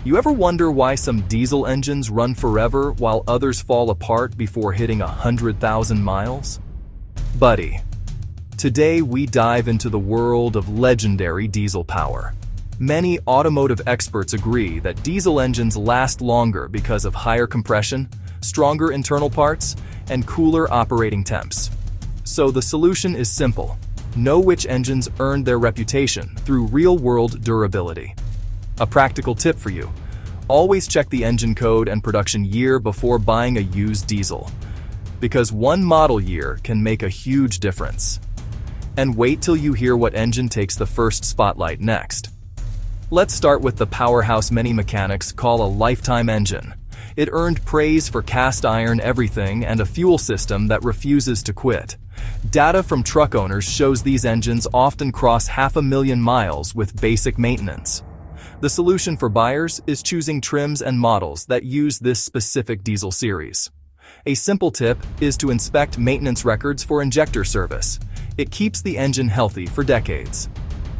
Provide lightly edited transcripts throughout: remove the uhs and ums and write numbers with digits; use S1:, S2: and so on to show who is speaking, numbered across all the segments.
S1: You ever wonder why some diesel engines run forever while others fall apart before hitting 100,000 miles? Buddy, today we dive into the world of legendary diesel power. Many automotive experts agree that diesel engines last longer because of higher compression, stronger internal parts, and cooler operating temps. So the solution is simple. Know which engines earned their reputation through real-world durability. A practical tip for you: always check the engine code and production year before buying a used diesel, because one model year can make a huge difference. And wait till you hear what engine takes the first spotlight next. Let's start with the powerhouse many mechanics call a lifetime engine. It earned praise for cast iron everything and a fuel system that refuses to quit. Data from truck owners shows these engines often cross 500,000 miles with basic maintenance. The solution for buyers is choosing trims and models that use this specific diesel series. A simple tip is to inspect maintenance records for injector service. It keeps the engine healthy for decades.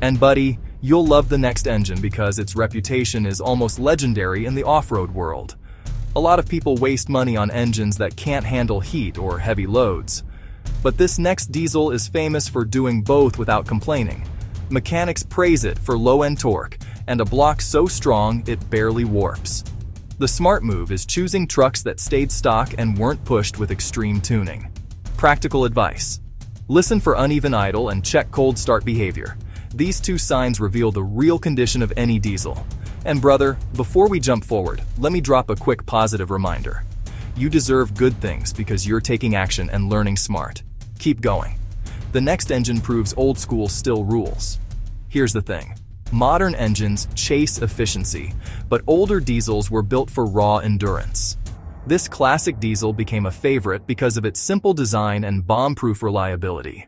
S1: And buddy, you'll love the next engine because its reputation is almost legendary in the off-road world. A lot of people waste money on engines that can't handle heat or heavy loads. But this next diesel is famous for doing both without complaining. Mechanics praise it for low-end torque and a block so strong it barely warps. The smart move is choosing trucks that stayed stock and weren't pushed with extreme tuning. Practical advice: listen for uneven idle and check cold start behavior. These two signs reveal the real condition of any diesel. And brother, before we jump forward, let me drop a quick positive reminder. You deserve good things because you're taking action and learning smart. Keep going. The next engine proves old school still rules. Here's the thing. Modern engines chase efficiency, but older diesels were built for raw endurance. This classic diesel became a favorite because of its simple design and bomb-proof reliability.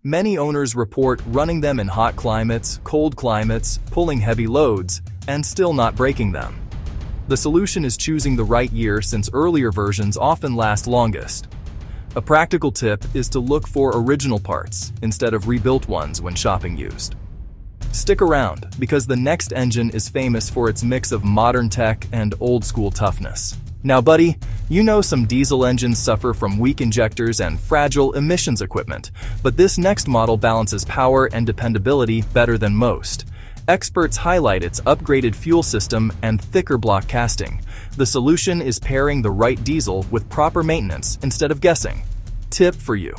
S1: Many owners report running them in hot climates, cold climates, pulling heavy loads, and still not breaking them. The solution is choosing the right year since earlier versions often last longest. A practical tip is to look for original parts instead of rebuilt ones when shopping used. Stick around because the next engine is famous for its mix of modern tech and old-school toughness. Now buddy, you know some diesel engines suffer from weak injectors and fragile emissions equipment, but this next model balances power and dependability better than most. Experts highlight its upgraded fuel system and thicker block casting. The solution is pairing the right diesel with proper maintenance instead of guessing. Tip for you: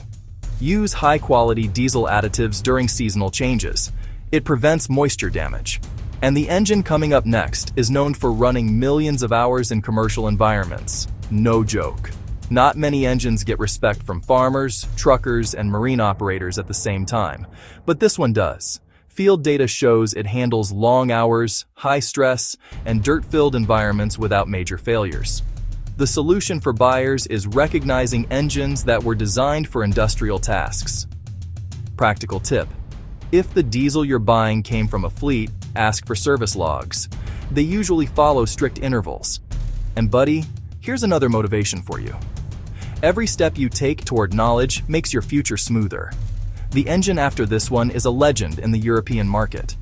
S1: use high-quality diesel additives during seasonal changes. It prevents moisture damage. And the engine coming up next is known for running millions of hours in commercial environments. No joke. Not many engines get respect from farmers, truckers, and marine operators at the same time, but this one does. Field data shows it handles long hours, high stress, and dirt-filled environments without major failures. The solution for buyers is recognizing engines that were designed for industrial tasks. Practical tip: if the diesel you're buying came from a fleet, ask for service logs. They usually follow strict intervals. And buddy, here's another motivation for you. Every step you take toward knowledge makes your future smoother. The engine after this one is a legend in the European market.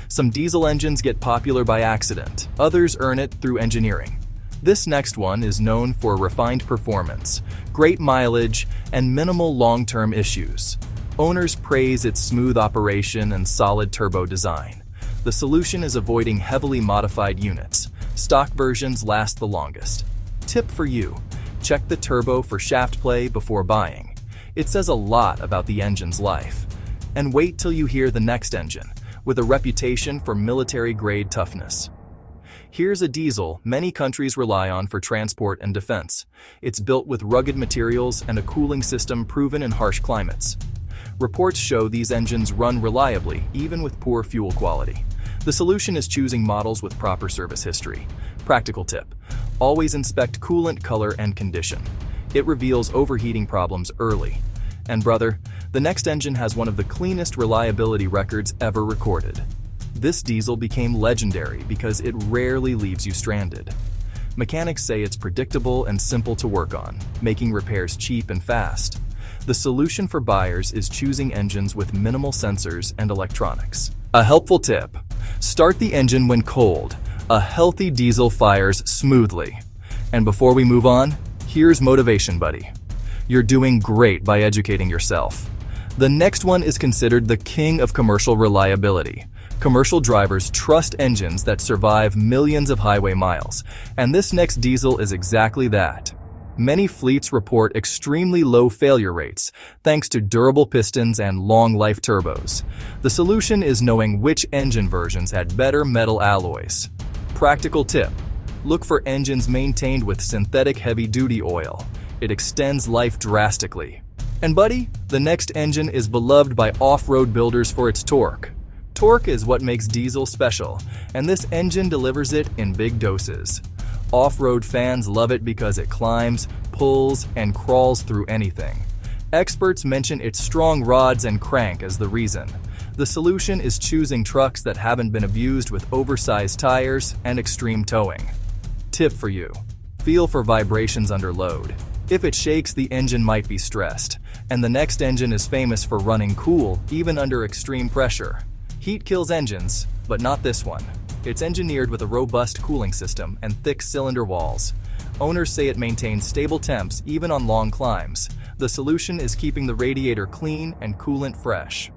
S1: Some diesel engines get popular by accident, others earn it through engineering. This next one is known for refined performance, great mileage, and minimal long-term issues. Owners praise its smooth operation and solid turbo design. The solution is avoiding heavily modified units. Stock versions last the longest. Tip for you: check the turbo for shaft play before buying. It says a lot about the engine's life. And wait till you hear the next engine, with a reputation for military-grade toughness. Here's a diesel many countries rely on for transport and defense. It's built with rugged materials and a cooling system proven in harsh climates. Reports show these engines run reliably, even with poor fuel quality. The solution is choosing models with proper service history. Practical tip: always inspect coolant color and condition. It reveals overheating problems early. And brother, the next engine has one of the cleanest reliability records ever recorded. This diesel became legendary because it rarely leaves you stranded. Mechanics say it's predictable and simple to work on, making repairs cheap and fast. The solution for buyers is choosing engines with minimal sensors and electronics. A helpful tip: start the engine when cold. A healthy diesel fires smoothly. And before we move on, here's motivation, buddy. You're doing great by educating yourself. The next one is considered the king of commercial reliability. Commercial drivers trust engines that survive millions of highway miles, and this next diesel is exactly that. Many fleets report extremely low failure rates, thanks to durable pistons and long-life turbos. The solution is knowing which engine versions had better metal alloys. Practical tip: look for engines maintained with synthetic heavy-duty oil. It extends life drastically. And buddy, the next engine is beloved by off-road builders for its torque. Torque is what makes diesel special, and this engine delivers it in big doses. Off-road fans love it because it climbs, pulls, and crawls through anything. Experts mention its strong rods and crank as the reason. The solution is choosing trucks that haven't been abused with oversized tires and extreme towing. Tip for you: feel for vibrations under load. If it shakes, the engine might be stressed. And the next engine is famous for running cool, even under extreme pressure. Heat kills engines, but not this one. It's engineered with a robust cooling system and thick cylinder walls. Owners say it maintains stable temps even on long climbs. The solution is keeping the radiator clean and coolant fresh.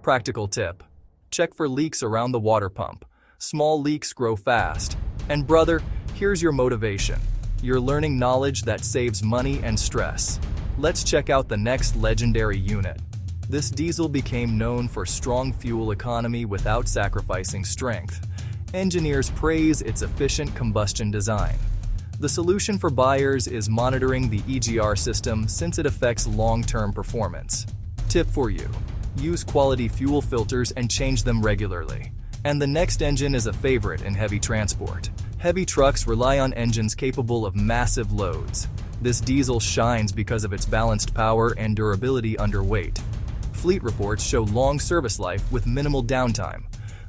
S1: Practical tip: check for leaks around the water pump. Small leaks grow fast. And brother, here's your motivation. You're learning knowledge that saves money and stress. Let's check out the next legendary unit. This diesel became known for strong fuel economy without sacrificing strength. Engineers praise its efficient combustion design. The solution for buyers is monitoring the EGR system since it affects long-term performance. Tip for you: use quality fuel filters and change them regularly. And the next engine is a favorite in heavy transport. Heavy trucks rely on engines capable of massive loads. This diesel shines because of its balanced power and durability under weight. Fleet reports show long service life with minimal downtime.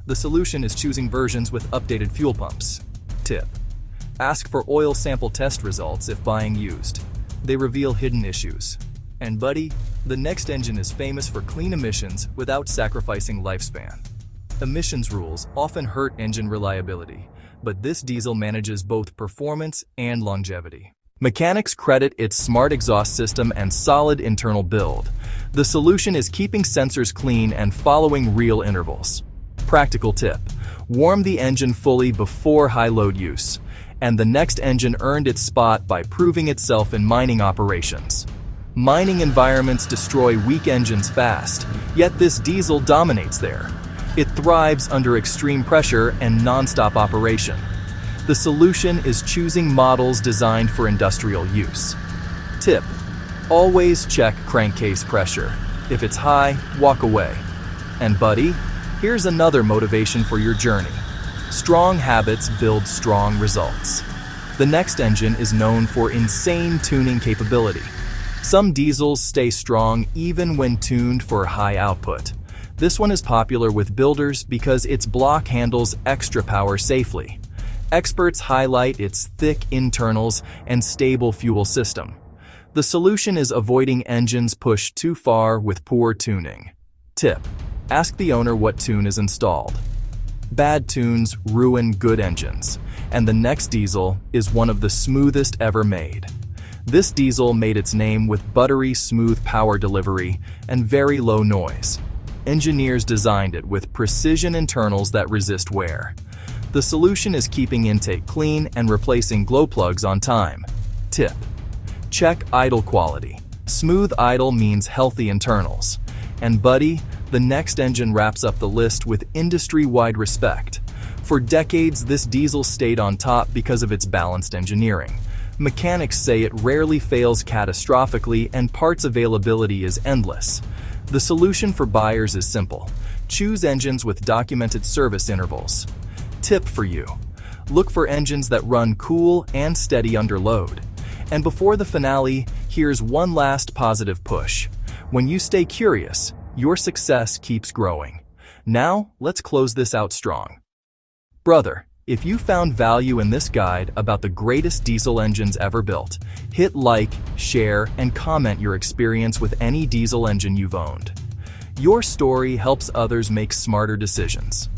S1: The solution is choosing versions with updated fuel pumps. Tip: ask for oil sample test results if buying used. They reveal hidden issues. And buddy, the next engine is famous for clean emissions without sacrificing lifespan. Emissions rules often hurt engine reliability, but this diesel manages both performance and longevity. Mechanics credit its smart exhaust system and solid internal build. The solution is keeping sensors clean and following real intervals. Practical tip: warm the engine fully before high-load use. And the next engine earned its spot by proving itself in mining operations. Mining environments destroy weak engines fast, yet this diesel dominates there. It thrives under extreme pressure and non-stop operation. The solution is choosing models designed for industrial use. Tip: always check crankcase pressure. If it's high, walk away. And buddy, here's another motivation for your journey. Strong habits build strong results. The next engine is known for insane tuning capability. Some diesels stay strong even when tuned for high output. This one is popular with builders because its block handles extra power safely. Experts highlight its thick internals and stable fuel system. The solution is avoiding engines pushed too far with poor tuning. Tip: ask the owner what tune is installed. Bad tunes ruin good engines, and the next diesel is one of the smoothest ever made. This diesel made its name with buttery smooth power delivery and very low noise. Engineers designed it with precision internals that resist wear. The solution is keeping intake clean and replacing glow plugs on time. Tip: check idle quality. Smooth idle means healthy internals. And buddy, the next engine wraps up the list with industry-wide respect. For decades, this diesel stayed on top because of its balanced engineering. Mechanics say it rarely fails catastrophically and parts availability is endless. The solution for buyers is simple: choose engines with documented service intervals. Tip for you: look for engines that run cool and steady under load. And before the finale, here's one last positive push. When you stay curious, your success keeps growing. Now, let's close this out strong. Brother, if you found value in this guide about the greatest diesel engines ever built, hit like, share, and comment your experience with any diesel engine you've owned. Your story helps others make smarter decisions.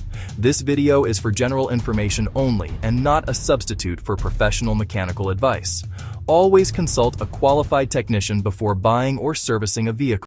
S1: This video is for general information only and not a substitute for professional mechanical advice. Always consult a qualified technician before buying or servicing a vehicle.